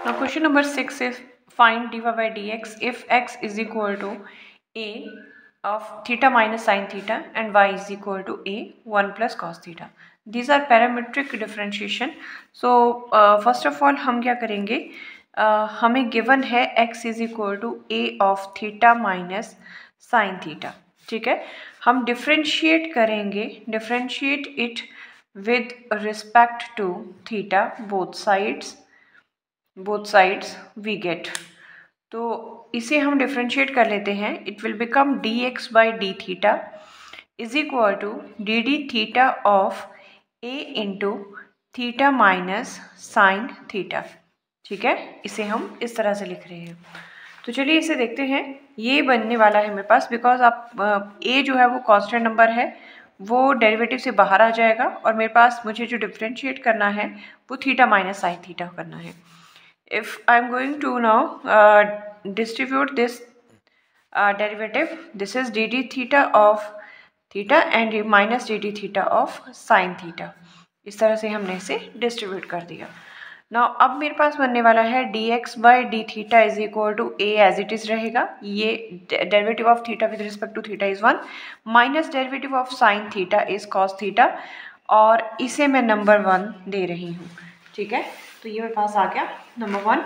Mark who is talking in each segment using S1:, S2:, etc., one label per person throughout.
S1: Now question number 6 is find dy by dx if x is equal to a of theta minus sin theta and y is equal to a 1 plus cos theta. These are parametric differentiation. So first of all हम क्या करेंगे, हमें given है x is equal to a of theta minus sin theta. ठीक है, हम differentiate करेंगे, differentiate it with respect to theta both sides we get. तो इसे हम डिफ्रेंशिएट कर लेते हैं. It will become dx by d theta is equal to d d theta of a into theta minus sine theta. ठीक है, इसे हम इस तरह से लिख रहे हैं. तो चलिए इसे देखते हैं. ये बनने वाला है मेरे पास, बिकॉज आप a जो है वो कांस्टेंट नंबर है, वो डेरिवेटिव से बाहर आ जाएगा और मेरे पास मुझे जो डिफ्रेंशिएट करना है वो थीटा माइनस साइन थीटा करना है. If I am going to now distribute this derivative, this is dd theta of theta and minus dd theta of sin theta. इस तरह से हमने इसे डिस्ट्रीब्यूट कर दिया. Now अब मेरे पास बनने वाला है dx by d theta is equal to a as it is रहेगा. ये derivative of theta with respect to theta is 1 minus derivative of sine theta is cos theta, और इसे मैं नंबर 1 दे रही हूँ. ठीक है, तो ये मेरे पास आ गया नंबर 1.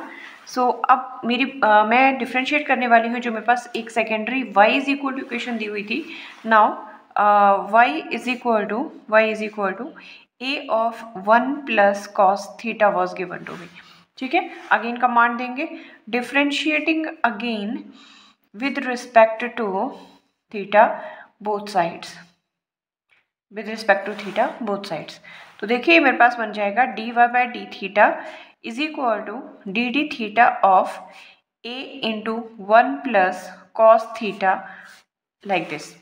S1: सो अब मेरी मैं डिफ्रेंशिएट करने वाली हूँ जो मेरे पास एक secondary y is equal to equation दी हुई थी. Now y is equal to a of 1 plus cos theta was given to me. ठीक है, अगेन कमांड देंगे, differentiating again with respect to theta both sides, with respect to theta both sides. तो देखिए मेरे पास बन जाएगा d y by d theta is equal to d d theta of a into 1 plus cos theta like this.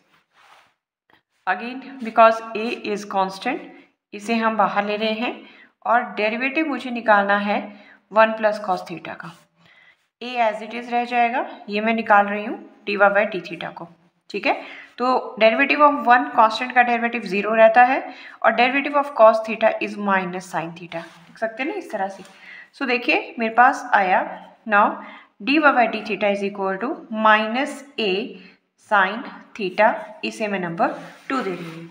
S1: Again because A is constant, इसे हम बाहर ले रहे हैं और डेरिवेटिव मुझे निकालना है 1 प्लस कॉस थीटा का. ए एज इट इज रह जाएगा, ये मैं निकाल रही हूँ d y by d theta को. ठीक है, तो डेरिवेटिव ऑफ 1 कांस्टेंट का डेरिवेटिव 0 रहता है और derivative of cos theta is minus sine theta. लिख सकते हैं ना इस तरह से. सो देखिए मेरे पास आया now d y by d theta is equal to minus a sine theta. इसे मैं नंबर 2 दे रही हूँ.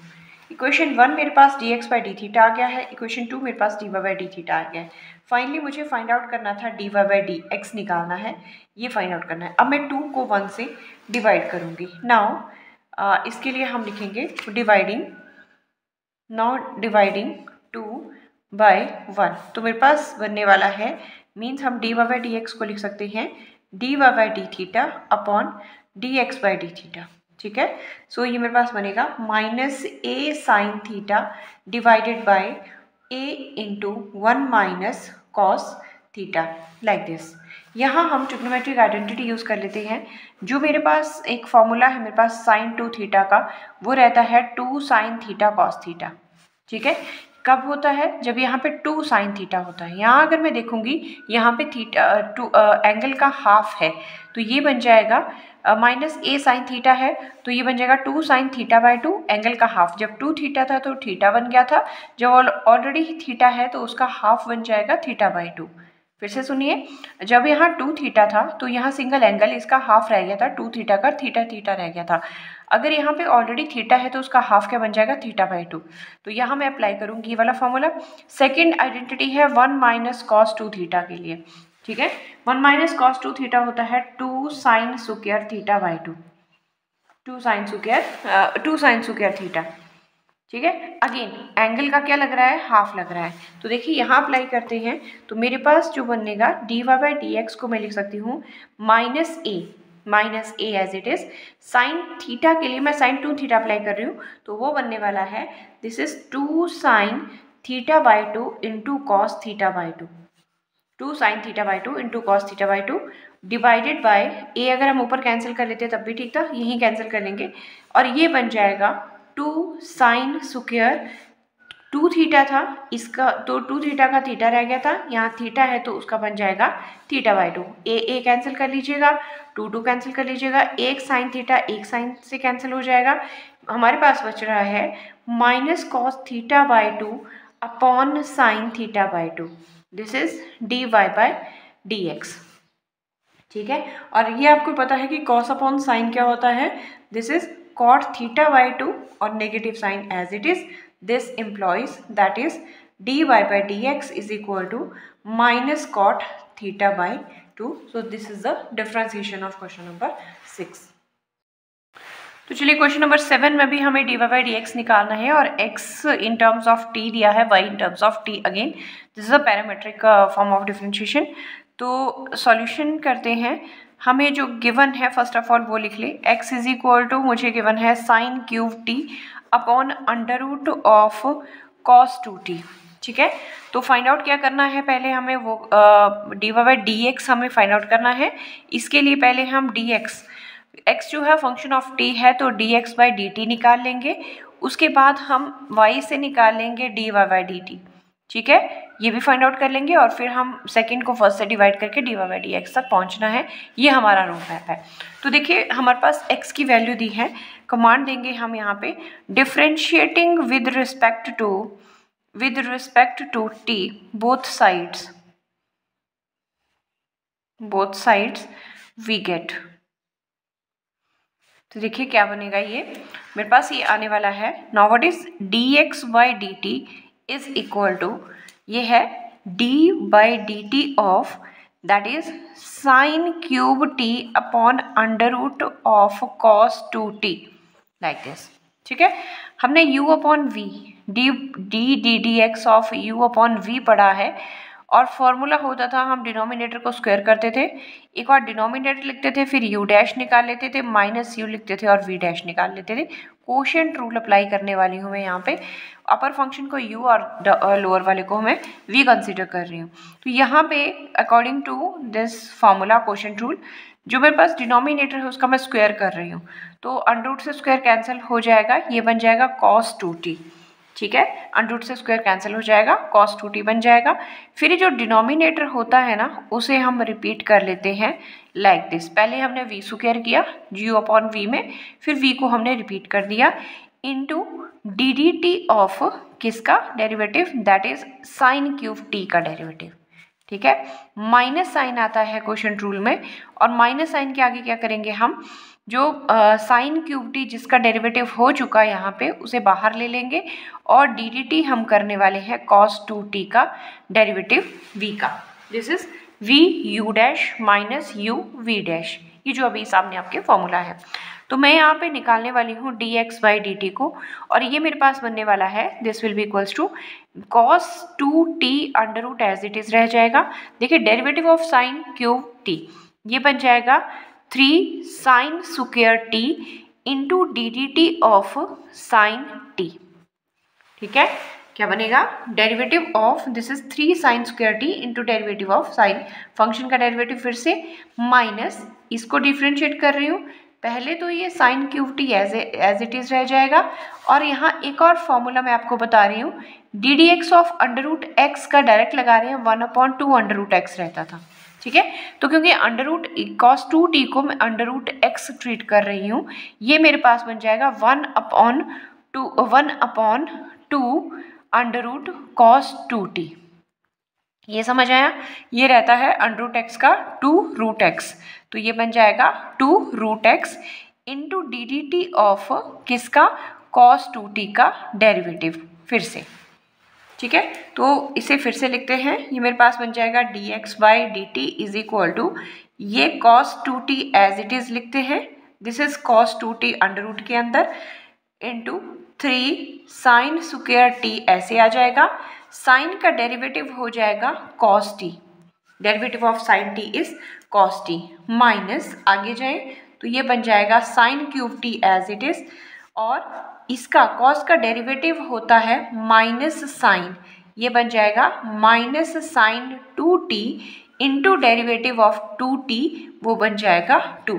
S1: इक्वेशन 1 मेरे पास d x by d theta आ गया है, इक्वेशन 2 मेरे पास d y by d theta आ गया है. फाइनली मुझे फाइंड आउट करना था d y by d x निकालना है, ये फाइंड आउट करना है. अब मैं 2 को 1 से डिवाइड करूँगी. नाउ इसके लिए हम लिखेंगे डिवाइडिंग 2 बाई 1. तो मेरे पास बनने वाला है, मीन्स हम d y by d x को लिख सकते हैं d y by d theta upon d x by d theta. ठीक है, सो ये मेरे पास बनेगा minus a sine theta divided by a into 1 minus cos theta like this. यहाँ हम ट्रिग्नोमेट्रिक आइडेंटिटी यूज़ कर लेते हैं. जो मेरे पास एक फॉर्मूला है मेरे पास साइन 2 थीटा का, वो रहता है 2 साइन थीटा कॉस थीटा. ठीक है, कब होता है, जब यहाँ पे 2 साइन थीटा होता है. यहाँ अगर मैं देखूँगी यहाँ पे थीटा एंगल का हाफ है, तो ये बन जाएगा माइनस ए साइन थीटा है, तो ये बन जाएगा 2 साइन थीटा बाई 2 एंगल का हाफ. जब 2 थीटा था तो थीटा बन गया था, जब ऑलरेडी ही थीटा है तो उसका हाफ बन जाएगा थीटा बाई 2. फिर से सुनिए, जब यहाँ 2 थीटा था तो यहाँ सिंगल एंगल इसका हाफ रह गया था, 2 थीटा का थीटा थीटा रह गया था. अगर यहाँ पे ऑलरेडी थीटा है तो उसका हाफ क्या बन जाएगा, थीटा बाई 2. तो यहाँ मैं अप्लाई करूँगी ये वाला फॉर्मूला. सेकेंड आइडेंटिटी है 1 माइनस कॉस 2 थीटा के लिए. ठीक है, 1 माइनस कॉस 2 थीटा होता है 2 sine square theta by 2, 2 sine square theta. ठीक है, अगेन एंगल का क्या लग रहा है, हाफ लग रहा है. तो देखिए यहाँ अप्लाई करते हैं, तो मेरे पास जो बनेगा d y by d x को मैं लिख सकती हूँ minus a as it is. Sine theta के लिए मैं साइन 2 थीटा अप्लाई कर रही हूँ, तो वो बनने वाला है this is 2 sine theta by 2 into cos theta by 2, 2 sine theta by 2 into cos theta by 2 divided by a. अगर हम ऊपर कैंसिल कर लेते हैं तब भी ठीक था, यहीं कैंसिल कर लेंगे और ये बन जाएगा 2 साइन स्क्वायर 2 थीटा था इसका, तो 2 थीटा का थीटा रह गया था, यहाँ थीटा है तो उसका बन जाएगा थीटा बाई 2. ए कैंसिल कर लीजिएगा, 2 कैंसिल कर लीजिएगा, एक साइन थीटा एक साइन से कैंसिल हो जाएगा. हमारे पास बच रहा है minus cos theta by 2 upon sine theta by 2. This is d y by dx। ठीक है, और ये आपको पता है कि cos अपॉन साइन क्या होता है, this is cot theta by 2 और negative sine as it is, this implies that is dy by dx is equal to minus cot theta by 2. So this is the differentiation of question number 6. तो चलिए question number 7 में भी हमें dy by dx निकालना है और x in terms of t दिया है, y in terms of t। Again this is a parametric form of differentiation. तो सॉल्यूशन करते हैं। हमें जो गिवन है फर्स्ट ऑफ ऑल वो लिख ले, x इज इक्वल टू मुझे गिवन है sine cube t upon under root of cos 2t। ठीक है, तो फाइंड आउट क्या करना है, पहले हमें वो dy by dx हमें फाइंड आउट करना है। इसके लिए पहले हम dx, x जो है फंक्शन ऑफ t है तो dx by dt निकाल लेंगे, उसके बाद हम y से निकाल लेंगे dy by dt। ठीक है, ये भी फाइंड आउट कर लेंगे और फिर हम सेकंड को फर्स्ट से डिवाइड करके dy by dx तक पहुंचना है। ये हमारा रोड मैप है। तो देखिए हमारे पास x की वैल्यू दी है, कमांड देंगे हम यहाँ पे differentiating with respect to t both sides we get. तो देखिए क्या बनेगा, ये मेरे पास ये आने वाला है। Now what is dx by dt is equal to, ये है d by dt of that is sine cube t upon under root of cos 2t like this. ठीक है, हमने u upon v ddx of u upon v पढ़ा है और formula होता था हम डिनोमिनेटर को स्क्वायर करते थे, एक और डिनोमिनेटर लिखते थे, फिर u डैश निकाल लेते थे, माइनस u लिखते थे और v डैश निकाल लेते थे। कोशेंट रूल अप्लाई करने वाली हूँ मैं यहाँ पे, अपर फंक्शन को u और लोअर वाले को मैं v कंसिडर कर रही हूँ। तो यहाँ पे according to this formula quotient rule, जो मेरे पास डिनोमिनेटर है उसका मैं स्क्वायर कर रही हूँ, तो अंडर रूट से स्क्वायर कैंसिल हो जाएगा, ये बन जाएगा cos 2t। ठीक है, अंडर रूट से स्क्वायर कैंसिल हो जाएगा, cos 2t बन जाएगा। फिर जो डिनोमिनेटर होता है ना उसे हम रिपीट कर लेते हैं लाइक दिस। पहले हमने v स्क्वायर किया u अपॉन v में, फिर v को हमने रिपीट कर दिया इनटू ddT ऑफ किसका derivative, that is sine cube t का डेरिवेटिव। ठीक है, माइनस साइन आता है क्वोशिएंट रूल में और माइनस साइन के आगे क्या करेंगे हम, जो साइन क्यूब टी जिसका डेरिवेटिव हो चुका है यहाँ पे उसे बाहर ले लेंगे और ddT हम करने वाले हैं cos 2t का डेरिवेटिव v का। This is v u dash minus u v dash, ये जो अभी सामने आपके फॉर्मूला है। तो मैं यहाँ पे निकालने वाली हूँ dx by dt को और ये मेरे पास बनने वाला है, this will be equals to cos 2t under root as it is रह जाएगा। देखिए derivative of sine cube t, ये बन जाएगा 3 sine square t into ddT of sine t। ठीक है, क्या बनेगा, derivative of this is 3 sine square t into derivative of sine, function का डेरिवेटिव फिर से माइनस, इसको डिफ्रेंशिएट कर रही हूँ, पहले तो ये sine cube t as it is रह जाएगा और यहाँ एक और फॉर्मूला मैं आपको बता रही हूँ, ddx of under root x का डायरेक्ट लगा रहे हैं, 1/2 अंडर रूट एक्स रहता था। ठीक है, तो क्योंकि अंडर रूट cos 2t को मैं अंडर रूट एक्स ट्रीट कर रही हूँ, ये मेरे पास बन जाएगा 1/2 अंडर रूट cos 2t। ये समझ आया, ये रहता है अंडर रूट एक्स का 2 रूट एक्स, तो ये बन जाएगा 2 root x into ddT of किसका, cos 2t का डेरिवेटिव फिर से। ठीक है, तो इसे फिर से लिखते हैं, ये मेरे पास बन जाएगा dx by dt is equal to, ये cos 2t as it is लिखते हैं, this is cos 2t under root के अंदर इंटू 3 साइन स्क्वायर t ऐसे आ जाएगा, साइन का डेरिवेटिव हो जाएगा cos t, derivative of sine t is cos t, minus आगे जाए तो ये बन जाएगा sine cube t as it is और इसका cos का डेरिवेटिव होता है माइनस साइन, ये बन जाएगा minus sine 2t into derivative of 2t, वो बन जाएगा 2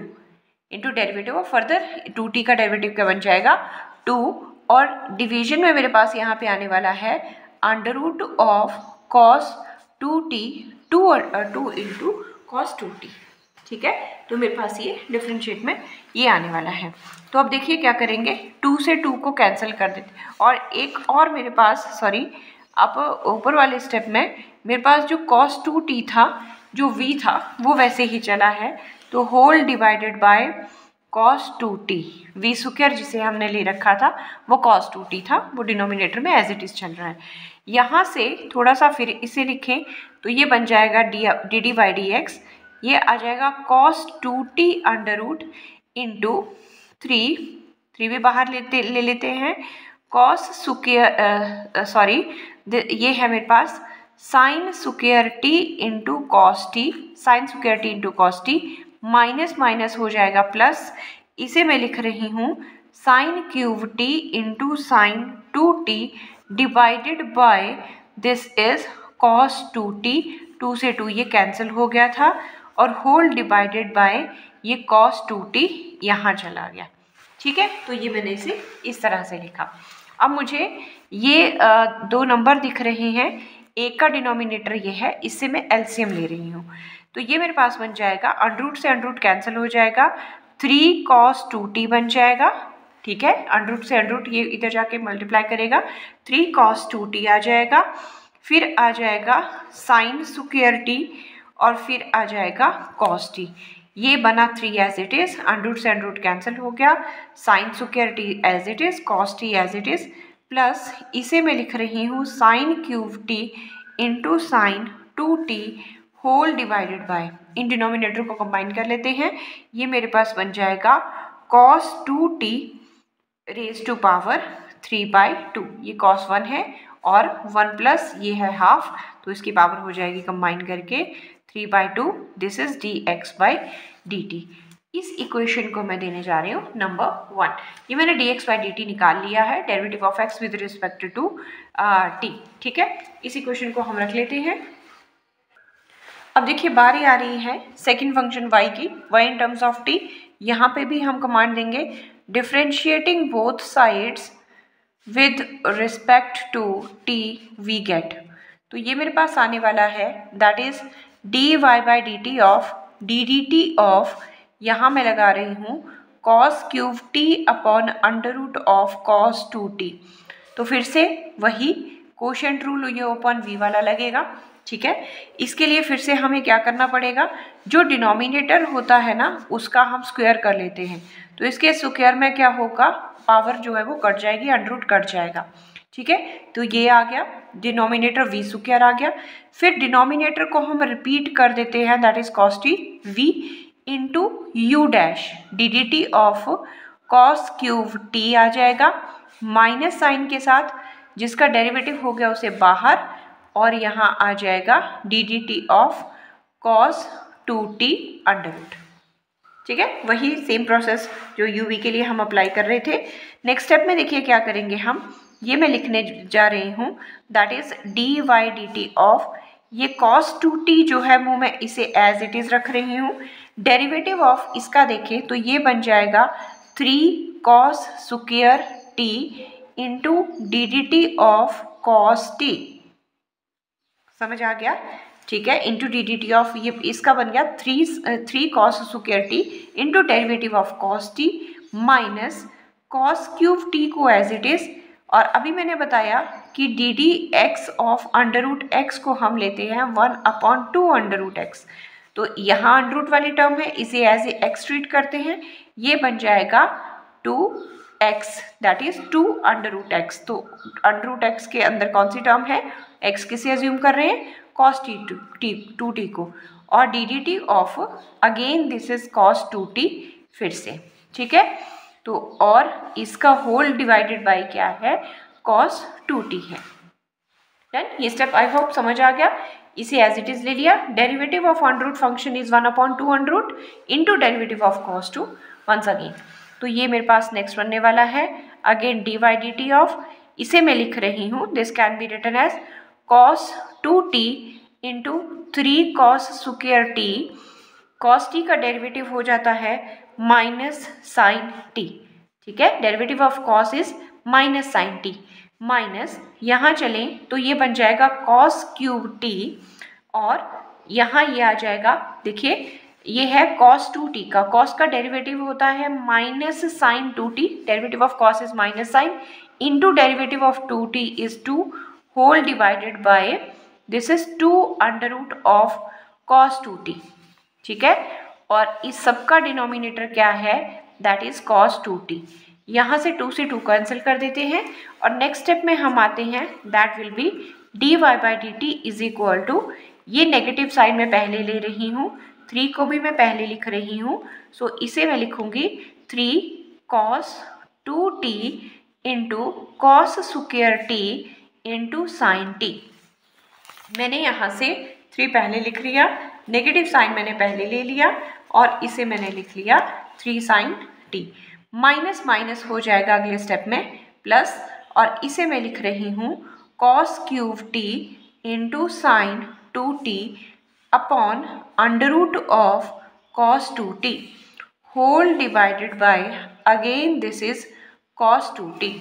S1: into derivative of further 2t का डेरिवेटिव क्या बन जाएगा 2 और डिवीजन में मेरे पास यहाँ पे आने वाला है under root of cos 2t 2 into cos 2t। ठीक है, तो मेरे पास ये डिफरेंशिएट में ये आने वाला है। तो अब देखिए क्या करेंगे, 2 से 2 को कैंसिल कर देते और एक और मेरे पास, सॉरी अब ऊपर वाले स्टेप में मेरे पास जो cos 2t था जो v था वो वैसे ही चला है, तो whole divided by cos 2t, v square जिसे हमने ले रखा था वो cos 2t था, वो डिनोमिनेटर में एज इट इज चल रहा है। यहाँ से थोड़ा सा फिर इसे लिखें तो ये बन जाएगा d D by d x, ये आ जाएगा cos 2t under root into 3 भी बाहर ले लेते हैं, cos स्क्वायर सॉरी ये है मेरे पास sine square t into cos t, sine square t into cos t, minus minus हो जाएगा प्लस, इसे मैं लिख रही हूँ sine cube t into sine 2t divided by this is cos 2t, 2 से 2 ये कैंसिल हो गया था, और होल डिवाइडेड बाय ये कॉस 2t यहाँ चला गया। ठीक है, तो ये मैंने इसे इस तरह से लिखा। अब मुझे ये दो नंबर दिख रहे हैं, एक का डिनोमिनेटर ये है, इससे मैं एलसीएम ले रही हूँ, तो ये मेरे पास बन जाएगा अंडर रूट से अंडर रूट कैंसिल हो जाएगा, 3 cos 2t बन जाएगा। ठीक है, अंडर रूट से अंडर रूट ये इधर जाके मल्टीप्लाई करेगा, 3 cos 2t आ जाएगा, फिर आ जाएगा साइन स्क्वायर टी, और फिर आ जाएगा cos t, ये बना 3 as it is, under root से अंडर रूट कैंसिल हो गया, sine square t as it is, cos t as it is, plus इसे मैं लिख रही हूँ sine cube t into sine 2t whole divided by, इन डिनोमिनेटर को कंबाइन कर लेते हैं, ये मेरे पास बन जाएगा cos 2t raise to power 3/2, ये cos 1 है और 1 प्लस ये है हाफ, तो इसकी पावर हो जाएगी कंबाइन करके 3/2, दिस इज dx/dt। इस इक्वेशन को मैं देने जा रही हूँ नंबर 1। ये मैंने dx/dt निकाल लिया है, derivative of x with respect to t। ठीक है, इस इक्वेशन को हम रख लेते हैं। अब देखिए बारी आ रही है सेकंड फंक्शन y की, y in terms of t। यहाँ पे भी हम कमांड देंगे differentiating both sides with respect to t we get, तो ये मेरे पास आने वाला है that is dy/dt of ddt of, यहाँ मैं लगा रही हूँ cos cube t upon under root of cos 2t, तो फिर से वही कोशेंट रूल ये ओपन v वाला लगेगा। ठीक है, इसके लिए फिर से हमें क्या करना पड़ेगा, जो डिनोमिनेटर होता है ना उसका हम स्क्वायर कर लेते हैं, तो इसके स्क्वायर में क्या होगा, पावर जो है वो कट जाएगी, अंडर रूट कट जाएगा। ठीक है, तो ये आ गया डिनोमिनेटर v स्क्वायर आ गया, फिर डिनोमिनेटर को हम रिपीट कर देते हैं that is cos t v into you dash D d t of cos cube t आ जाएगा, माइनस साइन के साथ, जिसका डेरिवेटिव हो गया उसे बाहर, और यहाँ आ जाएगा d d t of cos 2t under root. ठीक है, वही सेम प्रोसेस जो u v के लिए हम अप्लाई कर रहे थे। नेक्स्ट स्टेप में देखिए क्या करेंगे हम, ये मैं लिखने जा रही हूँ दैट इज dy/dt ऑफ, ये cos 2t जो है वो मैं इसे एज इट इज रख रही हूँ, डेरिवेटिव ऑफ इसका देखें तो ये बन जाएगा 3 cos square t into d d t of cos t, समझ आ गया। ठीक है, into d d t of, ये इसका बन गया 3 cos square t into derivative of cos t minus cos cube t को एज इट इज, और अभी मैंने बताया कि d d x of under root x को हम लेते हैं 1/2 अंडर रूट एक्स, तो यहाँ अंडर रूट वाली टर्म है, इसे एज ए एक्स ट्रीट करते हैं, ये बन जाएगा 2x that is 2 under root x, तो अंडर रूट एक्स के अंदर कौन सी टर्म है, x किसे एज्यूम कर रहे हैं, cos 2t को, और d d t of again this is cos 2t फिर से। ठीक है, तो और इसका होल डिवाइडेड बाय क्या है, cos 2t है। डन, ये स्टेप आई होप समझ आ गया, इसे एज इट इज ले लिया, derivative of under root function is 1/2 under root into derivative of cos 2 once again, तो ये मेरे पास नेक्स्ट बनने वाला है अगेन dy/dt ऑफ, इसे मैं लिख रही हूँ this can be written as cos 2t into 3 cos square t, cos t का डेरिवेटिव हो जाता है माइनस साइन t। ठीक है, derivative of cos is minus sine t, minus यहाँ चलें तो ये बन जाएगा cos क्यूब t, और यहाँ ये आ जाएगा, देखिए ये है cos 2t का, cos का डेरिवेटिव होता है minus sine 2t, derivative of cos is minus sine into derivative of 2t is 2 whole divided by this is 2 under root of cos 2t, ठीक है। और इस सब का डिनोमिनेटर क्या है, दैट इज cos 2t। यहाँ से 2 से 2 कैंसिल कर देते हैं और नेक्स्ट स्टेप में हम आते हैं, that will be dy by d t is equal to, ये नेगेटिव साइन मैं पहले ले रही हूँ, 3 को भी मैं पहले लिख रही हूँ, सो इसे मैं लिखूंगी 3 cos 2t into cos square t into sine T. मैंने यहाँ से 3 पहले लिख लिया, नेगेटिव साइन मैंने पहले ले लिया और इसे मैंने लिख लिया 3 साइन टी। माइनस माइनस हो जाएगा अगले स्टेप में प्लस, और इसे मैं लिख रही हूँ cos cube t into sine 2t upon under root of cos 2t whole divided by, again this is cos 2t।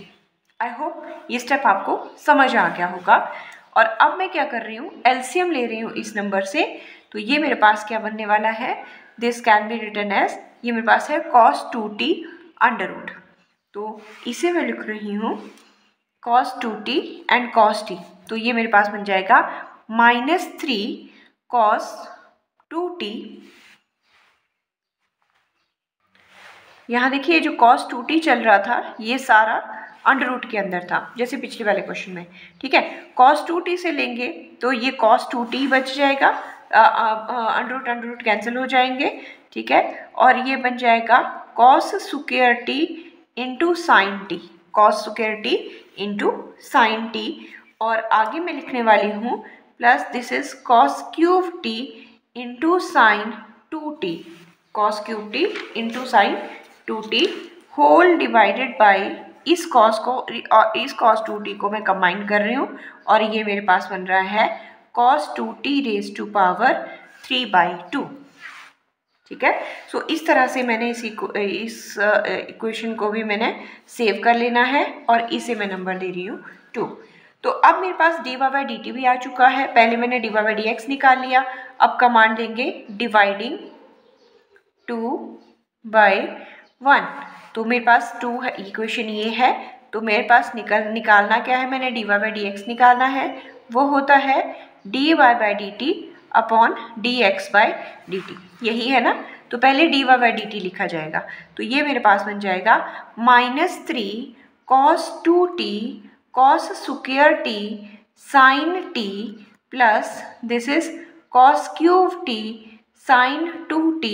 S1: I hope ये स्टेप आपको समझ आ गया होगा। और अब मैं क्या कर रही हूँ, एलसीएम ले रही हूँ इस नंबर से, तो ये मेरे पास क्या बनने वाला है, this can be written as, ये मेरे पास है cos 2t अंडर रूट, तो इसे मैं लिख रही हूँ cos 2t and cos t, तो ये मेरे पास बन जाएगा -3 cos 2t। यहाँ देखिए जो cos 2t चल रहा था ये सारा अंडर रूट के अंदर था, जैसे पिछले वाले क्वेश्चन में, ठीक है। cos 2t से लेंगे तो ये cos 2t बच जाएगा, अंडर रूट कैंसिल हो जाएंगे, ठीक है। और ये बन जाएगा cos square t into sine t, cos square t into sine t, और आगे मैं लिखने वाली हूँ plus this is cos cube t into sine 2t, cos cube t into sine 2t whole divided by, इस cos को और इस cos 2t को मैं कंबाइन कर रही हूँ और ये मेरे पास बन रहा है cos 2t raise to power 3/2, ठीक है। सो इस तरह से मैंने इस इक्वेशन को भी मैंने सेव कर लेना है और इसे मैं नंबर दे रही हूँ 2। तो अब मेरे पास dy बाई डी टी भी आ चुका है, पहले मैंने dy बाई डी एक्स निकाल लिया, अब कमांड देंगे डिवाइडिंग 2/1, तो मेरे पास 2 है, इक्वेशन ये है, तो मेरे पास निकालना क्या है, मैंने dy बाई डी एक्स निकालना है, वो होता है dy by d T upon dx by d T, यही है ना। तो पहले dy बाई डी टी लिखा जाएगा, तो ये मेरे पास बन जाएगा -3 cos 2t cos square t sine t plus this is cos cube t sine 2t,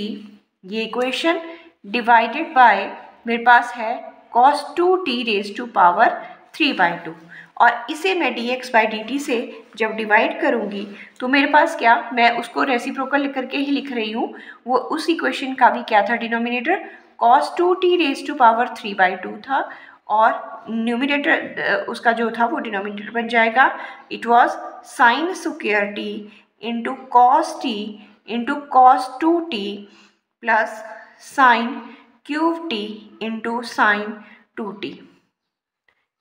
S1: ये इक्वेशन डिवाइडेड बाय मेरे पास है cos 2t raise to power 3/2, और इसे मैं dx बाई डी टी से जब डिवाइड करूँगी तो मेरे पास क्या, मैं उसको रेसिप्रोकल करके ही लिख रही हूँ, वो उस इक्वेशन का भी क्या था denominator, cos 2t raise to power 3/2 था, और न्यूमिनेटर उसका जो था वो डिनोमिनेटर बन जाएगा, it was sign square t into cos t into cos 2t plus sine cube t into sine 2t,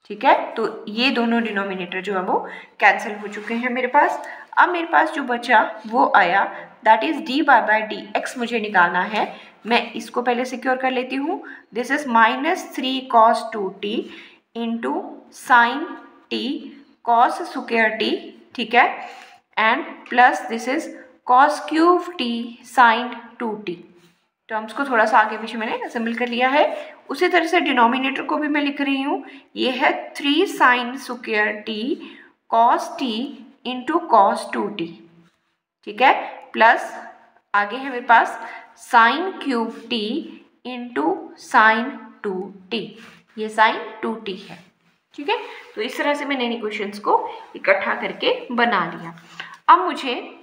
S1: ठीक है। तो ये दोनों डिनोमिनेटर जो है वो कैंसिल हो चुके हैं मेरे पास। अब मेरे पास जो बचा वो आया, that is dy by d x मुझे निकालना है, मैं इसको पहले सिक्योर कर लेती हूँ, दिस इज -3 cos 2t इंटू sine t cos square t, ठीक है, and plus this is cos cube t sine 2t, terms को थोड़ा सा आगे पीछे मैंने असेंबल कर लिया है। उसी तरह से डिनोमिनेटर को भी मैं लिख रही हूँ, ये है 3 sine square t cos t into cos 2t, ठीक है, प्लस आगे है मेरे पास sine cube t into sine 2t, ये साइन 2t है, ठीक है। तो इस तरह से मैंने इन इक्वेशंस को इकट्ठा करके बना लिया। अब मुझे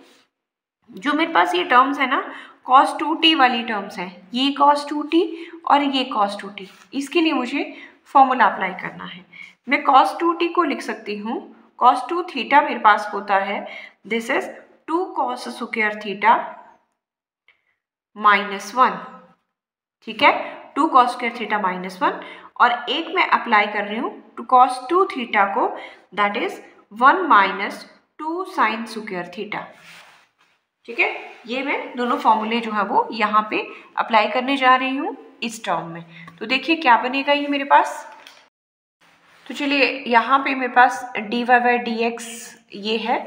S1: जो मेरे पास ये टर्म्स है ना, cos 2t वाली टर्म्स हैं, ये cos 2t और ये cos 2t, इसके लिए मुझे फॉर्मूला अप्लाई करना है। मैं cos 2t को लिख सकती हूँ, cos 2 थीटा मेरे पास होता है, this is 2 cos square theta -1, ठीक है, 2 cos स्क्वायर थीटा -1, और एक मैं अप्लाई कर रही हूँ टू cos 2 थीटा को, that is 1 - 2 sine square theta, ठीक है। ये मैं दोनों फॉर्मूले जो है वो यहाँ पे अप्लाई करने जा रही हूँ इस टर्म में, तो देखिए क्या बनेगा ये मेरे पास। तो चलिए यहाँ पे मेरे पास dy बाई डी एक्स ये है,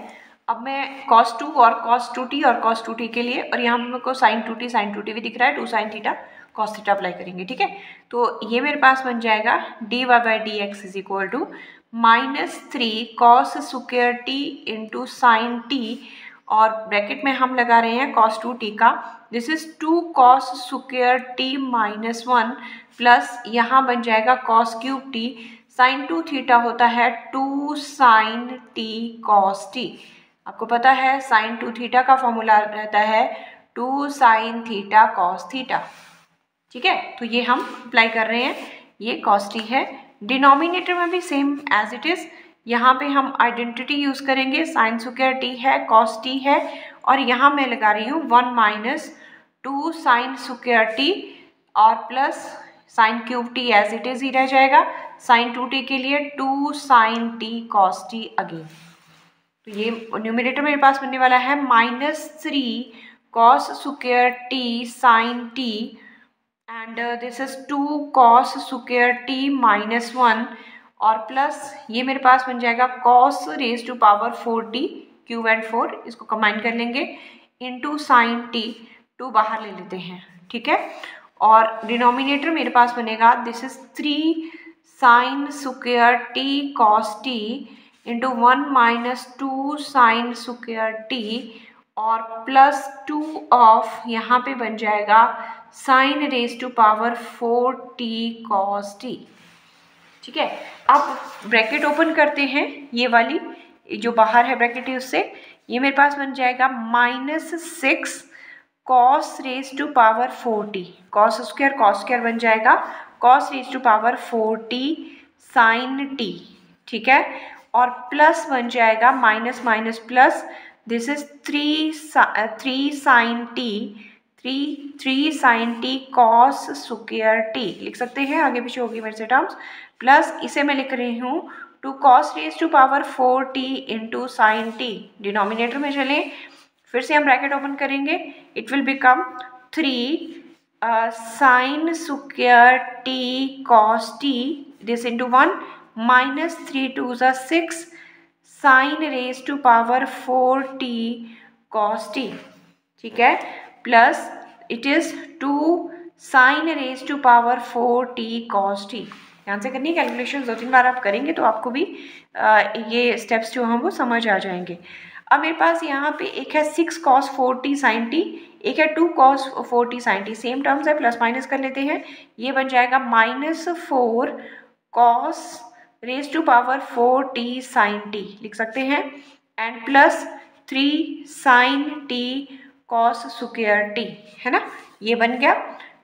S1: अब मैं cos 2 और cos 2t और cos 2t के लिए, और यहाँ पे मेरे को sin 2t भी दिख रहा है, 2 sin theta cos theta apply करेंगे, ठीक है। तो ये मेरे पास बन जाएगा dy by d x is equal to -3 cos square t into sine t, और ब्रैकेट में हम लगा रहे हैं cos 2t का, this is 2 cos square t -1 plus यहाँ बन जाएगा cos cube t, sine 2 theta होता है 2 साइन t cos t। आपको पता है साइन 2 थीटा का फॉर्मूला रहता है 2 साइन थीटा कॉस थीटा, ठीक है। तो ये हम अप्लाई कर रहे हैं, ये cos t है। डिनोमिनेटर में भी सेम एज इट इज, यहाँ पे हम आइडेंटिटी यूज करेंगे, साइन स्क्वायर t है, cos t है, और यहाँ मैं लगा रही हूँ 1 माइनस 2 साइन स्क्वायर t और plus sine cube t as it is ही रह जाएगा, साइन 2t के लिए 2 sine t cos t again. तो ये न्यूमरेटर मेरे पास बनने वाला है -3 cos square t sine t and this is 2 cos square t -1 और प्लस ये मेरे पास बन जाएगा cos raise to power 4t, cube and 4 इसको कंबाइन कर लेंगे, इंटू साइन t, 2 बाहर ले लेते हैं, ठीक है। और डिनोमिनेटर मेरे पास बनेगा this is 3 sine square t cos t into 1 minus 2 sine square t और प्लस 2 ऑफ यहाँ पे बन जाएगा sine raise to power 4t cos t, ठीक है। अब ब्रैकेट ओपन करते हैं, ये वाली जो बाहर है ब्रैकेट है उससे, ये मेरे पास बन जाएगा -6 cos raise to power 4t, cos square बन जाएगा cos raise to power 4t sine t, ठीक है। और प्लस बन जाएगा minus minus plus, this is 3 sine t cos square t लिख सकते हैं, आगे पीछे होगी मेरे से टर्म्स, प्लस इसे मैं लिख रही हूँ 2 cos raise to power 4t into sine t। Denominator में चलें, फिर से हम ब्रैकेट ओपन करेंगे, it will become 3 sine square t cos t this into 1 -3 2 6 sine raise to power 4t cos t, ठीक है, plus it is 2 sine raise to power 4t cos t। ध्यान से करनी कैलकुलेशन, 2-3 बार आप करेंगे तो आपको भी ये स्टेप्स जो हैं वो समझ आ जाएंगे। अब मेरे पास यहाँ पे एक है 6 cos 4t sin t, एक है 2 cos 4t sin t, same terms है, प्लस माइनस कर लेते हैं, ये बन जाएगा -4 cos raise to power 4t sin t लिख सकते हैं, and plus 3 sine t cos square t, है ना, ये बन गया।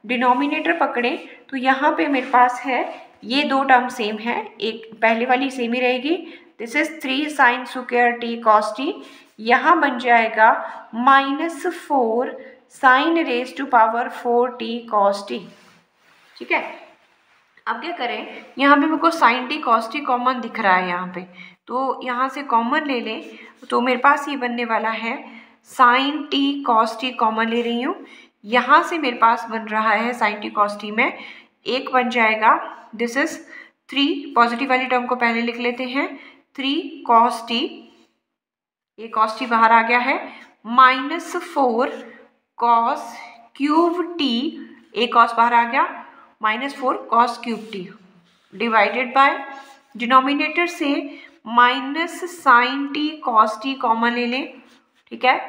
S1: डिनोमिनेटर पकड़े तो यहाँ पे मेरे पास है ये 2 टर्म सेम है, एक पहले वाली सेम ही रहेगी, this is 3 sine square t cos t, यहाँ बन जाएगा -4 sine raise to power 4t cos t, ठीक है। अब क्या करें, यहाँ पे मेरे को sine t cos t common दिख रहा है यहाँ पे, तो यहाँ से कॉमन ले लें, तो मेरे पास ये बनने वाला है sine t cos t common ले रही हूँ, यहाँ से मेरे पास बन रहा है साइन t cos t में एक बन जाएगा, दिस इज 3, पॉजिटिव वाली टर्म को पहले लिख लेते हैं, 3 cos t, ये cos t बाहर आ गया है, -4 cos क्यूब t, एक cos बाहर आ गया, -4 cos cube t divided by denominator से minus sine t cos t common ले लें, ठीक है,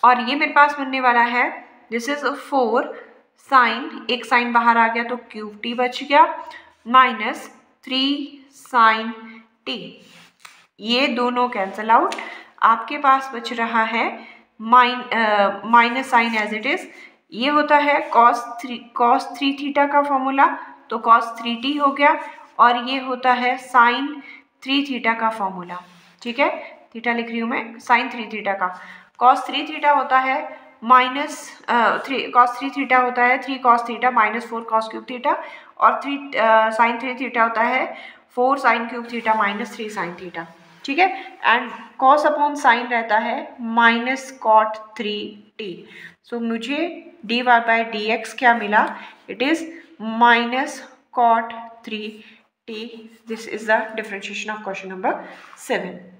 S1: और ये मेरे पास बनने वाला है दिस इज 4 साइन, एक साइन बाहर आ गया तो क्यूब t बच गया, -3 साइन t, ये दोनों कैंसल आउट, आपके पास बच रहा है minus sine as it is, ये होता है cos 3 थीटा का फॉर्मूला, तो cos 3t हो गया, और ये होता है साइन 3 थीटा का फॉर्मूला, ठीक है, थीटा लिख रही हूँ मैं, साइन 3 थीटा का, cos 3 थीटा होता है cos 3 थीटा होता है 3 cos theta -4 cos cube theta, और साइन 3 थीटा होता है 4 sine cube theta -3 sign theta, ठीक है, एंड cos अपॉन साइन रहता है -cot 3t, सो मुझे dy बाई डी एक्स क्या मिला, it is -cot 3t, this is the differentiation of question number 7।